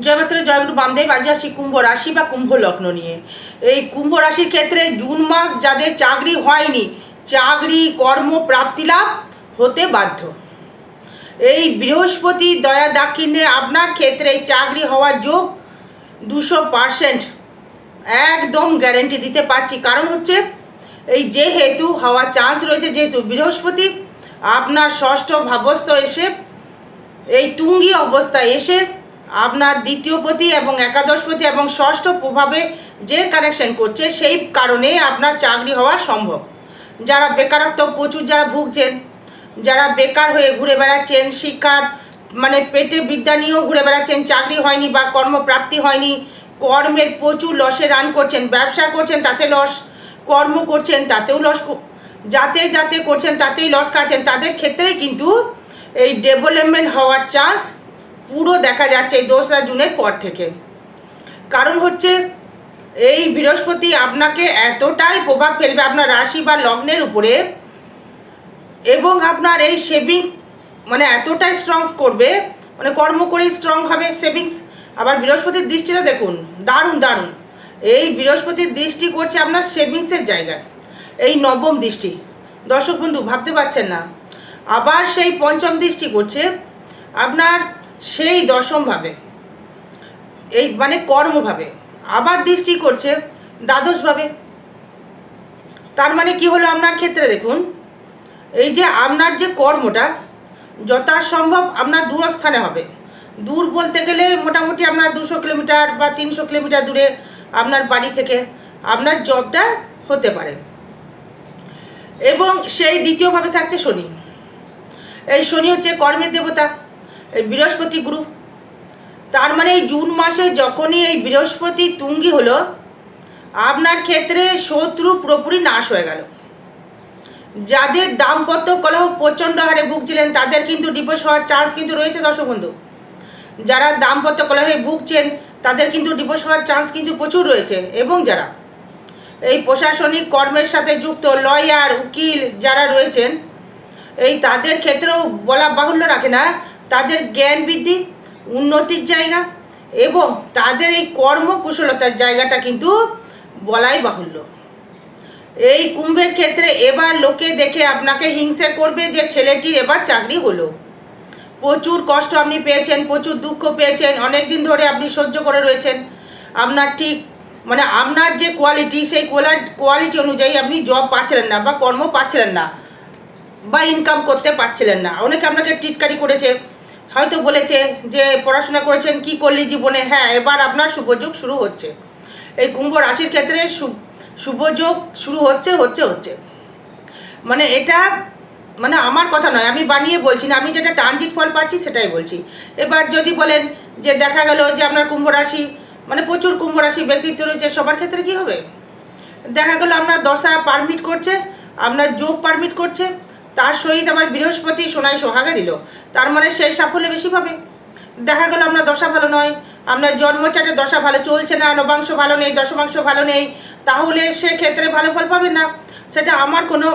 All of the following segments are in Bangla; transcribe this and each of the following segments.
জয়মাত্রা জয়গুরু বামদেব। আজ আসি কুম্ভ রাশি বা কুম্ভ লগ্ন নিয়ে। এই কুম্ভ রাশির ক্ষেত্রে জুন মাস যাদের চাকরি হয়নি, চাকরি কর্ম প্রাপ্তি লাভ হতে বাধ্য। এই বৃহস্পতি দয়া দাক্ষিণ্যে আপনার ক্ষেত্রে চাকরি হওয়ার যোগ 200% একদম গ্যারেন্টি দিতে পারছি। কারণ হচ্ছে এই যেহেতু হওয়ার চান্স রয়েছে, যেহেতু বৃহস্পতি আপনার ষষ্ঠ ভাবস্থ এসে এই তুঙ্গি অবস্থায় এসে আপনার দ্বিতীয়পতি এবং একাদশপতি এবং ষষ্ঠ প্রভাবে যে কানেকশন করছে, সেই কারণে আপনার চাকরি হওয়া সম্ভব। যারা বেকারত্ব প্রচুর যারা ভুগছেন, যারা বেকার হয়ে ঘুরে বেড়াচ্ছেন, শিক্ষার মানে পেটে বিদ্যা নিয়েও ঘুরে বেড়াচ্ছেন, চাকরি হয়নি বা কর্মপ্রাপ্তি হয়নি, কর্মের প্রচুর লসে রান করছেন, ব্যবসা করছেন তাতে লস, কর্ম করছেন তাতেও লস, যাতে করছেন তাতেই লস খাচ্ছেন, তাদের ক্ষেত্রে কিন্তু এই ডেভেলপমেন্ট হওয়ার চান্স পুরো দেখা যাচ্ছে এই 2রা জুনের পর থেকে। কারণ হচ্ছে এই বৃহস্পতি আপনাকে এতটাই প্রভাব ফেলবে আপনার রাশি বা লগ্নের উপরে, এবং আপনার এই সেভিংস মানে এতটাই স্ট্রং করবে, মানে কর্ম করেই স্ট্রং হবে সেভিংস। আবার বৃহস্পতির দৃষ্টিটা দেখুন, দারুণ দারুণ। এই বৃহস্পতির দৃষ্টি করছে আপনার সেভিংসের জায়গায়, এই নবম দৃষ্টি। দর্শক বন্ধু ভাবতে পারছেন না, আবার সেই পঞ্চম দৃষ্টি করছে আপনার সেই দশমভাবে, এই মানে কর্মভাবে, আবার দৃষ্টি করছে দ্বাদশভাবে। তার মানে কি হলো আপনার ক্ষেত্রে দেখুন, এই যে আপনার যে কর্মটা যথাসম্ভব আপনার দূরস্থানে হবে। দূর বলতে গেলে মোটামুটি আপনার 200 কিলোমিটার বা 300 কিলোমিটার দূরে আপনার বাড়ি থেকে আপনার জবটা হতে পারে। এবং সেই দ্বিতীয়ভাবে থাকছে শনি। এই শনি হচ্ছে কর্মের দেবতা, এই বৃহস্পতি গুরু। তার মানে এই জুন মাসে যখনই এই বৃহস্পতি তুঙ্গি হলো, আপনার ক্ষেত্রে শত্রু পুরোপুরি নাশ হয়ে গেল। যাদের দাম্পত্য কলহ প্রচণ্ড হারে ভুগছিলেন তাদের কিন্তু ডিভোর্স হওয়ার চান্স কিন্তু রয়েছে দর্শক বন্ধু। যারা দাম্পত্য কলহে ভুগছেন তাদের কিন্তু ডিভোর্স হওয়ার চান্স কিন্তু প্রচুর রয়েছে। এবং যারা এই প্রশাসনিক কর্মের সাথে যুক্ত লয়ার উকিল যারা রয়েছেন, এই তাদের ক্ষেত্রেও বলা বাহুল্য রাখে না, তাদের জ্ঞান বৃদ্ধি, উন্নতির জায়গা এবং তাদের এই কর্মকুশলতার জায়গাটা কিন্তু বলাই বাহুল্য। এই কুম্ভের ক্ষেত্রে এবার লোকে দেখে আপনাকে হিংসে করবে যে ছেলেটির এবার চাকরি হলো। প্রচুর কষ্ট আপনি পেয়েছেন, প্রচুর দুঃখ পেয়েছেন, অনেক দিন ধরে আপনি সহ্য করে রয়েছেন। আপনার ঠিক মানে আপনার যে কোয়ালিটি, সেই কোয়ালিটি অনুযায়ী আপনি জব পাচ্ছিলেন না বা কর্ম পাচ্ছিলেন না বা ইনকাম করতে পারছিলেন না। অনেকে আপনাকে টিটকারি করেছে, হয়তো বলেছে যে পড়াশোনা করেছেন, কি করলি জীবনে। হ্যাঁ, এবার আপনার শুভযোগ শুরু হচ্ছে। এই কুম্ভ রাশির ক্ষেত্রে শুভযোগ শুরু হচ্ছে মানে এটা মানে আমার কথা নয়, আমি বানিয়ে বলছি না, আমি যেটা ট্রানজিট ফল পাচ্ছি সেটাই বলছি। এবার যদি বলেন যে দেখা গেল যে আপনার কুম্ভ রাশি মানে প্রচুর কুম্ভ রাশি ব্যক্তিত্ব রয়েছে, সবার ক্ষেত্রে কি হবে? দেখা গেল আপনার দশা পারমিট করছে, আপনার যোগ পারমিট করছে, তার সহিত আবার বৃহস্পতি সোনায় সোহাগা দিল, তার মানে সেই সাফল্য বেশি পাবে। দেখা গেল আপনার দশা ভালো নয়, আপনার জন্মচাটে দশা ভালো চলছে না, নবাংশ ভালো নেই, দশমাংশ ভালো নেই, তাহলে সেক্ষেত্রে ভালো ফল পাবেন না। সেটা আমার কোনো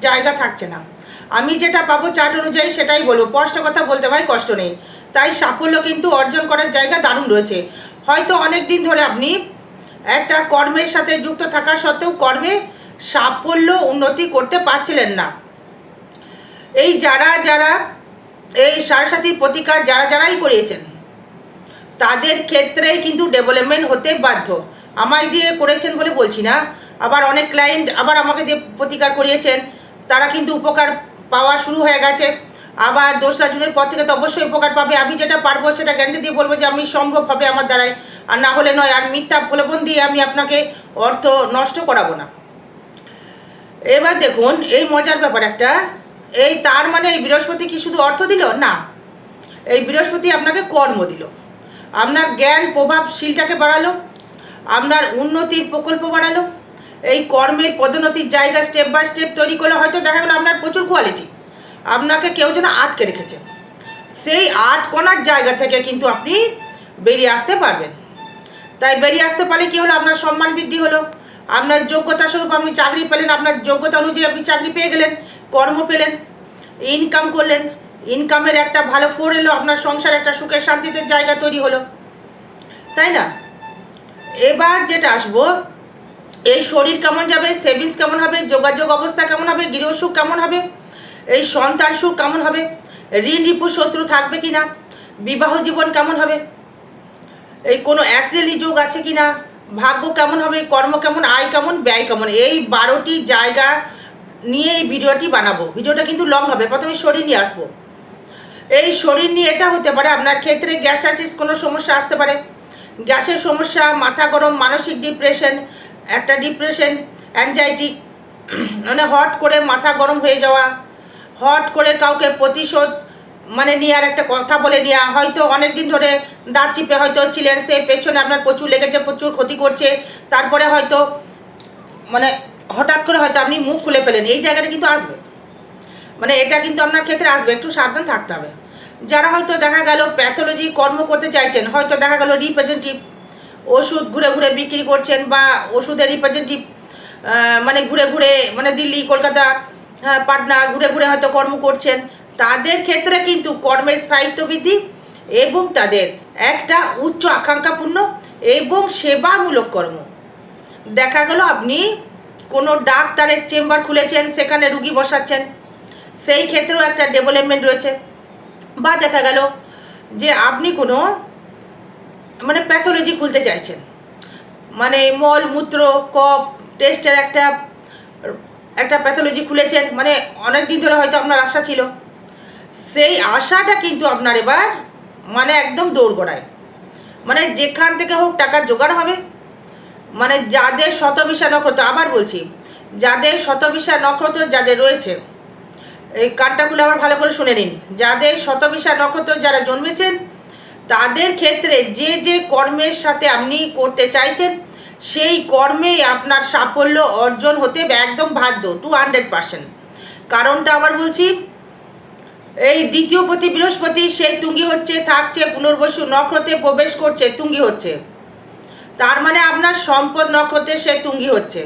জায়গা থাকছে না, আমি যেটা পাবো চার্ট অনুযায়ী সেটাই বলবো। স্পষ্ট কথা বলতে ভাই কষ্ট নেই। তাই সাফল্য কিন্তু অর্জন করার জায়গা দারুণ রয়েছে। হয়তো অনেক দিন ধরে আপনি একটা কর্মের সাথে যুক্ত থাকা সত্ত্বেও কর্মে সাফল্য উন্নতি করতে পারছিলেন না। এই যারা এই সারসাথীর প্রতিকার যারাই করিয়েছেন তাদের ক্ষেত্রেই কিন্তু ডেভেলপমেন্ট হতে বাধ্য। আমায় দিয়ে করেছেন বলে বলছি না, আবার অনেক ক্লায়েন্ট আবার আমাকে দিয়ে প্রতিকার করিয়েছেন, তারা কিন্তু উপকার পাওয়া শুরু হয়ে গেছে। আবার 2রা জুনের পর থেকে তো অবশ্যই উপকার পাবে। আমি যেটা পারবো সেটা গ্যারান্টি দিয়ে বলবো যে আমি সম্ভব হবে আমার দ্বারাই, আর না হলে নয়। আর মিথ্যা প্রলোভন দিয়ে আমি আপনাকে অর্থ নষ্ট করাবো না। এবার দেখুন এই মজার ব্যাপার একটা, এই তার মানে এই বৃহস্পতি কি শুধু অর্থ দিল না, এই বৃহস্পতি আপনাকে কর্ম দিল, আপনার জ্ঞান প্রভাবশীলটাকে বাড়ালো, আপনার উন্নতির প্রকল্প বাড়ালো, এই কর্মের পদোন্নতির জায়গা স্টেপ বাই স্টেপ তৈরি করলে হয়তো দেখা গেলো আপনার প্রচুর কোয়ালিটি, আপনাকে কেউ যেন আটকে রেখেছে, সেই আটকোনার জায়গা থেকে কিন্তু আপনি বেরিয়ে আসতে পারবেন। তাই বেরিয়ে আসতে পারলে কী হলো, আপনার সম্মান বৃদ্ধি হলো, আপনার যোগ্যতা স্বরূপ আপনি চাকরি পেলেন, আপনার যোগ্যতা অনুযায়ী আপনি চাকরি পেয়ে গেলেন, কর্ম পেলেন, ইনকাম করলেন, ইনকামের একটা ভালো ফোর এলো, আপনার সংসার একটা সুখের শান্তিতে জায়গা তৈরি হলো। তাই না? এবার যেটা আসবো, এই শরীর কেমন যাবে, সেভিংস কেমন হবে, যোগাযোগ অবস্থা কেমন হবে, গৃহসুখ কেমন হবে, এই সন্তান সুখ কেমন হবে, ঋণ রিপু শত্রু থাকবে কি না, বিবাহ জীবন কেমন হবে, এই কোনো অ্যাক্সিডেন্টলি যোগ আছে কি না, ভাগ্য কেমন হবে, কর্ম কেমন, আয় কেমন, ব্যয় কেমন, এই 12টি জায়গা নিয়ে এই ভিডিওটি বানাবো। ভিডিওটা কিন্তু লং হবে। প্রথমে শরীর নিয়ে আসবো। এই শরীর নিয়ে এটা হতে পারে আপনার ক্ষেত্রে গ্যাস্ট্রাইটিস কোনো সমস্যা আসতে পারে, গ্যাসের সমস্যা, মাথা গরম, মানসিক ডিপ্রেশন, একটা ডিপ্রেশন, অ্যাংজাইটি, মানে হট করে মাথা গরম হয়ে যাওয়া, হট করে কাউকে প্রতিশোধ মানে নেওয়ার একটা কথা বলে নেওয়া, হয়তো অনেক দিন ধরে দাঁত চিপে হয়তো ছিলেন, সে পেছনে আপনার প্রচুর লেগেছে, প্রচুর ক্ষতি করছে, তারপরে হয়তো মানে হঠাৎ করে হয়তো আপনি মুখ খুলে ফেলেন, এই জায়গাটা কিন্তু আসবে, মানে এটা কিন্তু আপনার ক্ষেত্রে আসবে, একটু সাবধান থাকতে হবে। যারা হয়তো দেখা গেল প্যাথোলজি কর্ম করতে চাইছেন, হয়তো দেখা গেল রিপ্রেজেন্টেটিভ ওষুধ ঘুরে ঘুরে বিক্রি করছেন, বা ওষুধের রিপ্রেজেন্টেটিভ মানে ঘুরে ঘুরে মানে দিল্লি, কলকাতা, পাটনা ঘুরে ঘুরে হয়তো কর্ম করছেন, তাদের ক্ষেত্রে কিন্তু কর্মের স্থায়িত্ব বৃদ্ধি এবং তাদের একটা উচ্চ আকাঙ্ক্ষাপূর্ণ এবং সেবামূলক কর্ম। দেখা গেল আপনি কোনো ডাক্তারের চেম্বার খুলেছেন, সেখানে রুগী বসাচ্ছেন, সেই ক্ষেত্রেও একটা ডেভেলপমেন্ট রয়েছে। বা দেখা গেল যে আপনি কোনো মানে প্যাথোলজি খুলতে চাইছেন, মানে মল মূত্র কফ টেস্টের একটা একটা প্যাথোলজি খুলেছেন, মানে অনেক দিন ধরে হয়তো আপনার আশা ছিল, সেই আশাটা কিন্তু আপনার এবার মানে একদম দৌড়গোড়ায়, মানে যেখান থেকে হোক টাকার জোগাড় হবে। মানে যাদের শতবিশা নক্ষত্র, আবার বলছি, যাদের শতবিশা নক্ষত্র যাদের রয়েছে, এই কার্ডটাগুলো আবার ভালো করে শুনে নিন, যাদের শতবিশা নক্ষত্র যারা জন্মেছেন, তাদের ক্ষেত্রে যে যে কর্মের সাথে আপনি করতে চাইছেন, সেই কর্মে আপনার সাফল্য অর্জন হতে একদম বাধ্য 200%। কারণটা আবার বলছি, এই দ্বিতীয় পতি বৃহস্পতি সেই তুঙ্গি হচ্ছে, থাকছে পুনর্বসু নক্ষত্রে প্রবেশ করছে, তুঙ্গি হচ্ছে, তার মানে আপনার সম্পদ নক্ষত্রে সে তুঙ্গি হচ্ছে,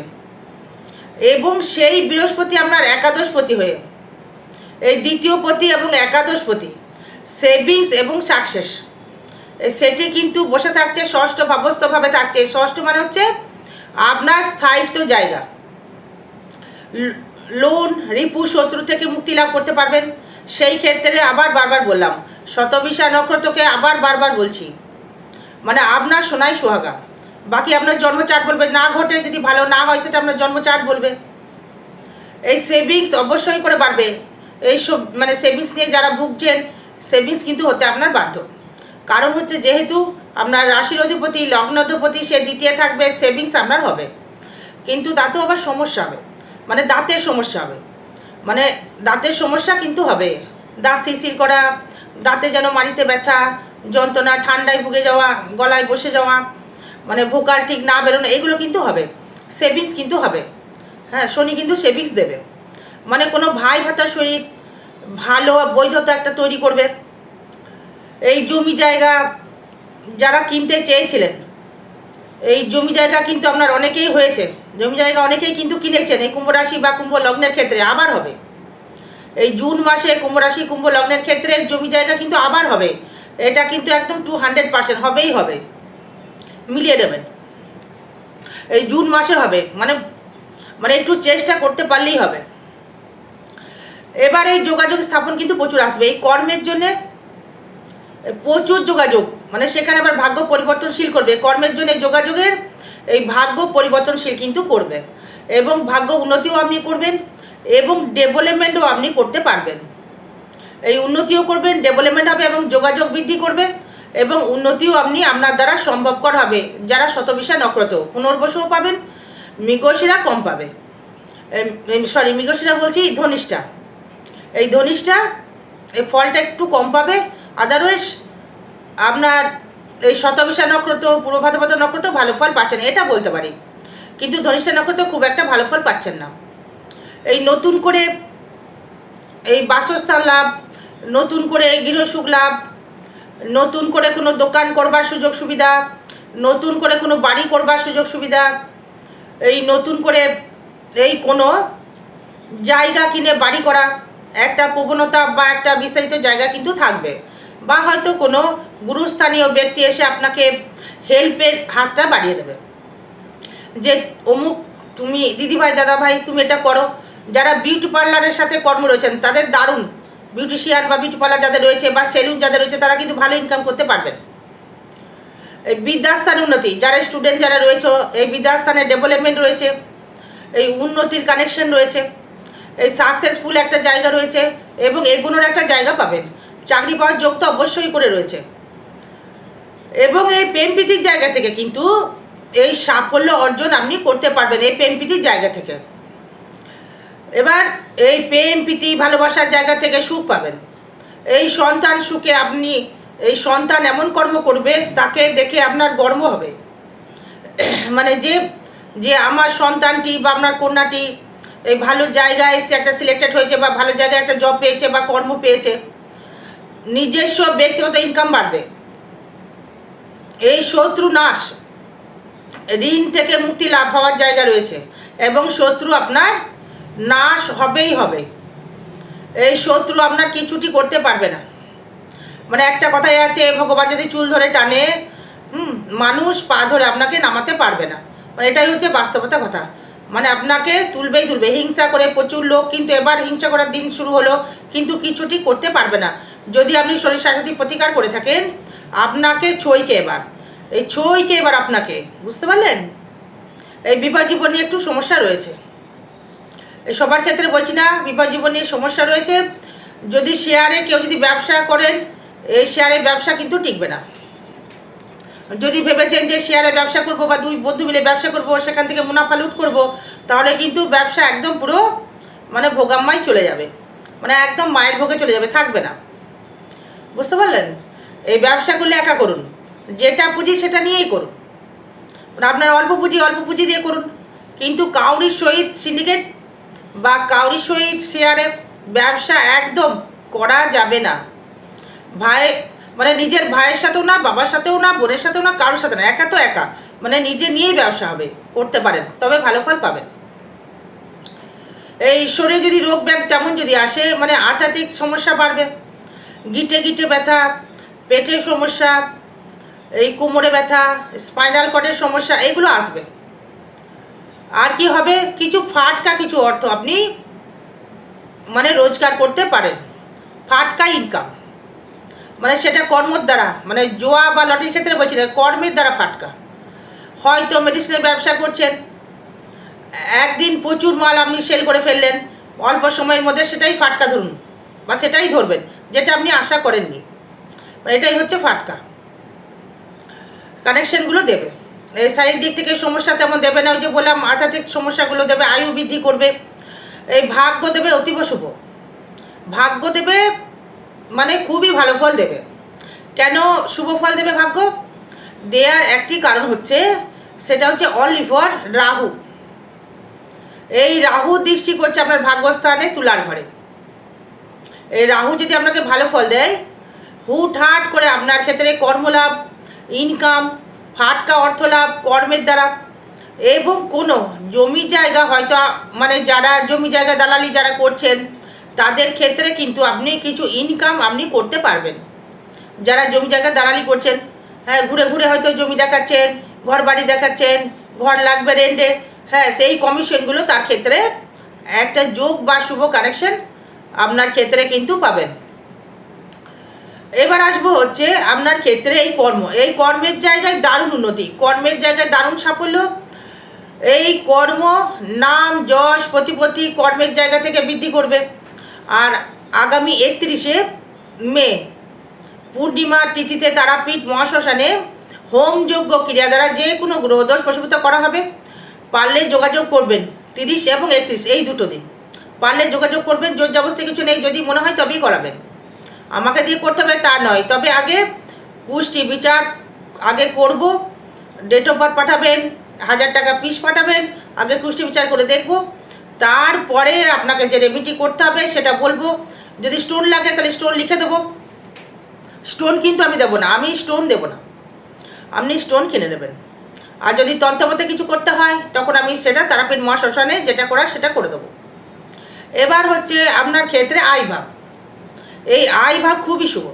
এবং সেই বৃহস্পতি আপনার একাদশপতি হয়ে, এই দ্বিতীয় পতি এবং একাদশপতি সেভিংস এবং সাকসেস সেটি কিন্তু বসে থাকছে ষষ্ঠ ভাবস্থভাবে থাকছে। ষষ্ঠ মানে হচ্ছে আপনার স্থায়িত্ব জায়গা, লোন রিপু শত্রু থেকে মুক্তি লাভ করতে পারবেন। সেই ক্ষেত্রে আবার বারবার বললাম, শতবিশা নক্ষত্রকে আবার বারবার বলছি, মানে আপনার সোনাই সোহাগা। বাকি আপনার জন্মচার্ট বলবে, না ঘটে যদি ভালো না হয় সেটা আপনার জন্মচার্ট বলবে। এই সেভিংস অবশ্যই করে বাড়বে, এইসব মানে সেভিংস নিয়ে যারা ভুগছেন, সেভিংস কিন্তু হতে আপনার বাধ্য। কারণ হচ্ছে যেহেতু আপনার রাশির অধিপতি লগ্ন অধিপতি সে দ্বিতীয় থাকবে, সেভিংস আপনার হবে, কিন্তু তাতেও আবার সমস্যা হবে, মানে দাঁতের সমস্যা হবে, মানে দাঁতের সমস্যা কিন্তু হবে, দাঁত শিরশির করা, দাঁতে যেন মাড়িতে ব্যথা যন্ত্রণা, ঠান্ডায় ভুগে যাওয়া, গলায় বসে যাওয়া, মানে ভোকাল ঠিক না বেরোনো, এগুলো কিন্তু হবে। সেভিংস কিন্তু হবে, হ্যাঁ, শনি কিন্তু সেভিংস দেবে, মানে কোনো ভাই ভাতার সহিত ভালো বৈধতা একটা তৈরি করবে। এই জমি জায়গা যারা কিনতে চেয়েছিলেন, এই জমি জায়গা কিন্তু আপনার অনেকেই হয়েছে, জমি জায়গা অনেকেই কিন্তু কিনেছেন, এই কুম্ভ রাশি বা কুম্ভ লগ্নের ক্ষেত্রে আবার হবে। এই জুন মাসে কুম্ভ রাশি কুম্ভ লগ্নের ক্ষেত্রে জমি জায়গা কিন্তু আবার হবে, এটা কিন্তু একদম 200% হবেই হবে, মিলিয়ে নেবেন। এই জুন মাসে হবে, মানে মানে একটু চেষ্টা করতে পারলেই হবে। এবার এই যোগাযোগ স্থাপন কিন্তু প্রচুর আসবে, এই কর্মের জন্যে প্রচুর যোগাযোগ, মানে সেখানে আবার ভাগ্য পরিবর্তনশীল করবে। কর্মের জন্য যোগাযোগের এই ভাগ্য পরিবর্তনশীল কিন্তু করবে, এবং ভাগ্য উন্নতিও আপনি করবেন এবং ডেভেলপমেন্টও আপনি করতে পারবেন। এই উন্নতিও করবেন, ডেভেলপমেন্ট হবে এবং যোগাযোগ বৃদ্ধি করবে, এবং উন্নতিও আপনি আপনার দ্বারা সম্ভবকর হবে। যারা শতবিশা নক্ষত্র, পুনর্বসুও পাবেন, মৃগশিরা কম পাবে, মৃগশিরা বলছি ধনিষ্ঠা, এই ধনিষ্ঠা এই ফলটা একটু কম পাবে। আদারওয়াইজ আপনার এই শতবিশা নক্ষত্র, পূর্ব ভাদ্রপদ নক্ষত্র ভালো ফল পাচ্ছেন, এটা বলতে পারি, কিন্তু ধনিষ্ঠা নক্ষত্র খুব একটা ভালো ফল পাচ্ছেন না। এই নতুন করে এই বাসস্থান লাভ, নতুন করে গৃহসুখ লাভ, নতুন করে কোনো দোকান করবার সুযোগ সুবিধা, নতুন করে কোনো বাড়ি করবার সুযোগ সুবিধা, এই নতুন করে এই কোনো জায়গা কিনে বাড়ি করা, একটা প্রবণতা বা একটা বিস্তারিত জায়গা কিন্তু থাকবে। বা হয়তো কোনো গুরুস্থানীয় ব্যক্তি এসে আপনাকে হেল্পের হাতটা বাড়িয়ে দেবে, যে অমুক তুমি দিদিভাই দাদাভাই তুমি এটা করো। যারা বিউটি পার্লারের সাথে কর্ম রয়েছেন তাদের দারুণ, বিউটিশিয়ান বা বিউটি পার্লার যাদের রয়েছে বা সেলুন যাদের রয়েছে তারা কিন্তু ভালো ইনকাম করতে পারবেন। এই বিদ্যাস্থান উন্নতি, যারা স্টুডেন্ট যারা রয়েছে এই বিদ্যাস্থানের ডেভেলপমেন্ট রয়েছে, এই উন্নতির কানেকশন রয়েছে, এই সাকসেসফুল একটা জায়গা রয়েছে এবং এগুলোর একটা জায়গা পাবেন। চাকরি পাওয়ার যোগ তো অবশ্যই করে রয়েছে এবং এই প্রেম প্রীতির জায়গা থেকে কিন্তু এই সাফল্য অর্জন আপনি করতে পারবেন এই প্রেম প্রীতির জায়গা থেকে। এবার এই প্রেম প্রীতি ভালোবাসার জায়গা থেকে সুখ পাবেন। এই সন্তান সুখে আপনি, এই সন্তান এমন কর্ম করবে তাকে দেখে আপনার গর্ব হবে, মানে যে যে আমার সন্তানটি বা আপনার কন্যাটি এই ভালো জায়গায় সে একটা সিলেক্টেড হয়েছে বা ভালো জায়গায় একটা জব পেয়েছে বা কর্ম পেয়েছে, নিজস্ব ব্যক্তিগত ইনকাম বাড়বে। এই শত্রু নাশ, ঋণ থেকে মুক্তি লাভ হওয়ার জায়গা রয়েছে এবং শত্রু আপনার নাশ হবেই হবে। এই শত্রু আপনার কিছুটি করতে পারবে না। মানে একটা কথাই আছে, ভগবান যদি চুল ধরে টানে মানুষ পা ধরে আপনাকে নামাতে পারবে না। মানে এটাই হচ্ছে বাস্তবতা কথা। মানে আপনাকে তুলবেই তুলবে। হিংসা করে প্রচুর লোক কিন্তু এবার হিংসা করার দিন শুরু হলো, কিন্তু কিছুটি করতে পারবে না। যদি আপনি শরীর স্বাস্থ্য প্রতিকার করে থাকেন, আপনাকে ছইকে এবার, এই ছইকে এবার আপনাকে, বুঝতে পারলেন? এই বিবাহ জীবন নিয়ে একটু সমস্যা রয়েছে। এই সবার ক্ষেত্রে বলছি না, বিবাহ জীবন নিয়ে সমস্যা রয়েছে। যদি শেয়ারে কেউ যদি ব্যবসা করেন, এই শেয়ারের ব্যবসা কিন্তু টিকবে না। যদি ভেবেছেন যে শেয়ারে ব্যবসা করব বা দুই বন্ধু মিলে ব্যবসা করব, সেখান থেকে মুনাফা লুট করব, তাহলে কিন্তু ব্যবসা একদম পুরো মানে ভোগাম্মায় চলে যাবে, মানে একদম মায়ের ভোগে চলে যাবে, থাকবে না। বুঝতে পারলেন? এই ব্যবসা করলে একা করুন, যেটা পুঁজি সেটা নিয়েই করুন। আপনার অল্প পুঁজি দিয়ে করুন, কিন্তু কাউরির সহিত সিন্ডিকেট বা কাউরির সহিত শেয়ারে ব্যবসা একদম করা যাবে না। ভাই মানে নিজের ভাইয়ের সাথেও না, বাবার সাথেও না, বোনের সাথেও না, কারোর সাথে না, একা তো একা, মানে নিজে নিয়েই ব্যবসা হবে, করতে পারেন, তবে ভালো ফল পাবেন। এই শরীরে যদি রোগ ব্যাগ তেমন যদি আসে, মানে আধ্যাত্মিক সমস্যা বাড়বে, গিটে গিটে ব্যথা, পেটের সমস্যা, এই কোমরে ব্যথা, স্পাইনাল কর্ডের সমস্যা, এগুলো আসবে। আর কি হবে, কিছু ফাটকা কিছু অর্থ আপনি মানে রোজগার করতে পারেন, ফাটকা ইনকাম, মানে সেটা কর্মর দ্বারা, মানে জোয়া বা লটারির ক্ষেত্রে বলছি না, কর্মের দ্বারা ফাটকা। হয়তো মেডিসিনের ব্যবসা করছেন, একদিন প্রচুর মাল আপনি সেল করে ফেললেন, অল্প সময়ের মধ্যে সেটাই ফাটকা ধরুন বা সেটাই ধরবেন যেটা আপনি আশা করেননি, এটাই হচ্ছে ফাটকা। কানেকশনগুলো দেবে। এই শারীরিক দিক থেকে সমস্যা তেমন দেবে না, ওই যে বললাম আধ্যাত্মিক সমস্যাগুলো দেবে, আয়ু বৃদ্ধি করবে, এই ভাগ্য দেবে অতীব শুভ, ভাগ্য দেবে, মানে খুবই ভালো ফল দেবে। কেন শুভ ফল দেবে ভাগ্য দেওয়ার একটি কারণ হচ্ছে, সেটা হচ্ছে অনলি ফর রাহু। এই রাহু দৃষ্টি করছে আপনার ভাগ্যস্থানে তুলার ঘরে। এই রাহু যদি আপনাকে ভালো ফল দেয়, হুটহাট করে আপনার ক্ষেত্রে কর্মলাভ, ইনকাম, ফাটকা অর্থ লাভ কর্মের দ্বারা, এবং কোনো জমি জায়গা হয়তো মানে যারা জমি জায়গা দালালি যারা করছেন তাদের ক্ষেত্রে কিন্তু আপনি কিছু ইনকাম আপনি করতে পারবেন। যারা জমি জায়গা দালালি করছেন, হ্যাঁ, ঘুরে ঘুরে হয়তো জমি দেখাচ্ছেন, ঘর বাড়ি দেখাচ্ছেন, ঘর লাগবে রেন্টে, হ্যাঁ, সেই কমিশনগুলো তার ক্ষেত্রে একটা যোগ বা শুভ কানেকশন আপনার ক্ষেত্রে কিন্তু পাবেন। এবার আসবো হচ্ছে আপনার ক্ষেত্রে এই কর্ম, এই কর্মের জায়গায় দারুণ উন্নতি, কর্মের জায়গায় দারুণ সাফল্য। এই কর্ম নাম যশ প্রতিপত্তি কর্মের জায়গা থেকে বৃদ্ধি করবে। আর আগামী 31শে মে পূর্ণিমা তিথিতে তারাপীঠ মহাশ্মশানে হোমযজ্ঞ ক্রিয়া দ্বারা যে কোনো গ্রহদোষ প্রশমিত করা হবে। পারলে যোগাযোগ করবেন 30 এবং 31 এই দুটো দিন, পারলে যোগাযোগ করবেন। জোর জবরদস্তি কিছু নেই, যদি মনে হয় তবেই করাবেন, আমাকে দিয়ে করতে হবে তা নয়। তবে আগে কুষ্টি বিচার আগে করব, ডেট অফ বার্থ পাঠাবেন, 1000 টাকা পিস পাঠাবেন, আগে কুষ্টি বিচার করে দেখব, তারপরে আপনাকে যে রেমিডি করতে হবে সেটা বলবো। যদি স্টোন লাগে তাহলে স্টোন লিখে দেবো, স্টোন কিন্তু আমি দেবো না, আমি স্টোন দেবো না, আপনি স্টোন কিনে নেবেন। আর যদি তন্ত্রমতে কিছু করতে হয় তখন আমি সেটা তারাপীঠ মহাশ্মশানে যেটা করার সেটা করে দেবো। এবার হচ্ছে আপনার ক্ষেত্রে আয় ভাব, এই আয় ভাব খুবই শুভ।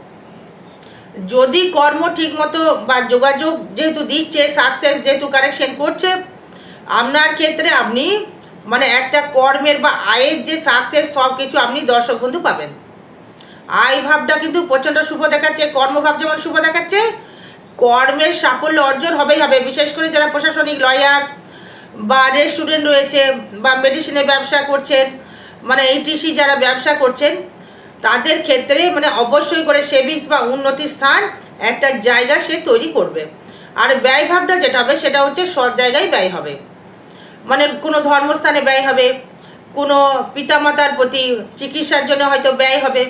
যদি কর্ম ঠিক মতো বা যোগাযোগ যেহেতু দিচ্ছে, সাকসেস যেহেতু কারেকশন করছে, আপনার ক্ষেত্রে আপনি মানে একটা কর্মের বা আয়ের যে সাকসেস সব কিছু আপনি দর্শক বন্ধু পাবেন। আয় ভাবটা কিন্তু প্রচণ্ড শুভ দেখাচ্ছে, কর্মভাব যেমন শুভ দেখাচ্ছে, কর্মের সাফল্য অর্জন হবেই হবে। বিশেষ করে যারা প্রশাসনিক, লয়ার বা রেস্টুরেন্ট রয়েছে বা মেডিসিনের ব্যবসা করছেন, মানে এইটিসি যারা ব্যবসা করছেন, তাদের ক্ষেত্রে মানে অবশ্যই করে সেভিংস বা উন্নতির স্থান একটা জায়গা সে তৈরি করবে। আর ব্যয় ভাবটা যেটা হবে সেটা হচ্ছে সৎ জায়গায় ব্যয় হবে, মানে কোনো ধর্মস্থানে ব্যয় হবে, কোনো পিতামাতার প্রতি চিকিৎসার জন্য হয়তো ব্যয় হবে,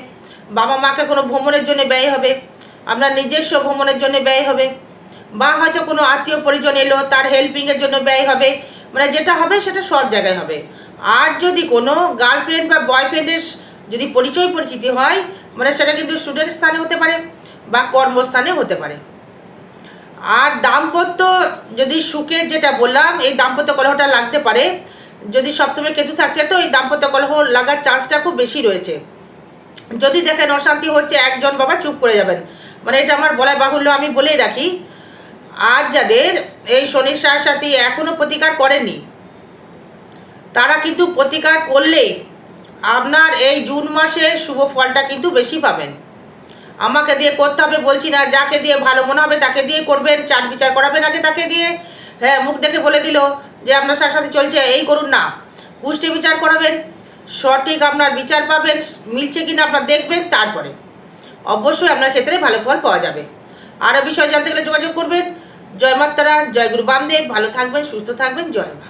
বাবা মাকে কোনো ভ্রমণের জন্য ব্যয় হবে, আপনার নিজস্ব ভ্রমণের জন্য ব্যয় হবে, বা হয়তো কোনো আত্মীয় পরিজন এলো তার হেল্পিংয়ের জন্য ব্যয় হবে। মানে যেটা হবে সেটা সৎ জায়গায় হবে। আর যদি কোনো গার্লফ্রেন্ড বা বয়ফ্রেন্ডের যদি পরিচয় পরিচিতি হয়, মানে সেটা কিন্তু স্টুডেন্ট স্থানে হতে পারে বা কর্মস্থানে হতে পারে। আর দাম্পত্য যদি সুখের যেটা বললাম, এই দাম্পত্য কলহটা লাগতে পারে। যদি সপ্তমে কেতু থাকছে তো এই দাম্পত্য কলহ লাগার চান্সটা খুব বেশি রয়েছে। যদি দেখেন অশান্তি হচ্ছে, একজন বাবা চুপ করে যাবেন, মানে এটা আমার বলাই বাহুল্য, আমি বলেই রাখি। আর যাদের এই শনির সাথে এখনো প্রতিকার করেননি, তারা কিন্তু প্রতিকার করলে আপনার এই জুন মাসের শুভ ফলটা কিন্তু বেশি পাবেন। আমাকে দিয়ে করতে হবে বলছি না, যাকে দিয়ে ভালো মনে হবে তাকে দিয়ে করবেন, চার বিচার করাবেন আগে তাকে দিয়ে। হ্যাঁ, মুখ দেখে বলে দিল যে আপনার সাথে চলছে এই করুন না, পুষ্টি বিচার করাবেন, সঠিক আপনার বিচার পাবেন, মিলছে কিনা আপনার দেখবেন, তারপরে অবশ্যই আপনার ক্ষেত্রে ভালো ফল পাওয়া যাবে। আরও বিষয় জানতে গেলে যোগাযোগ করবেন। জয় মাতারা, জয় গুরু বামদেব। ভালো থাকবেন, সুস্থ থাকবেন, জয় মা।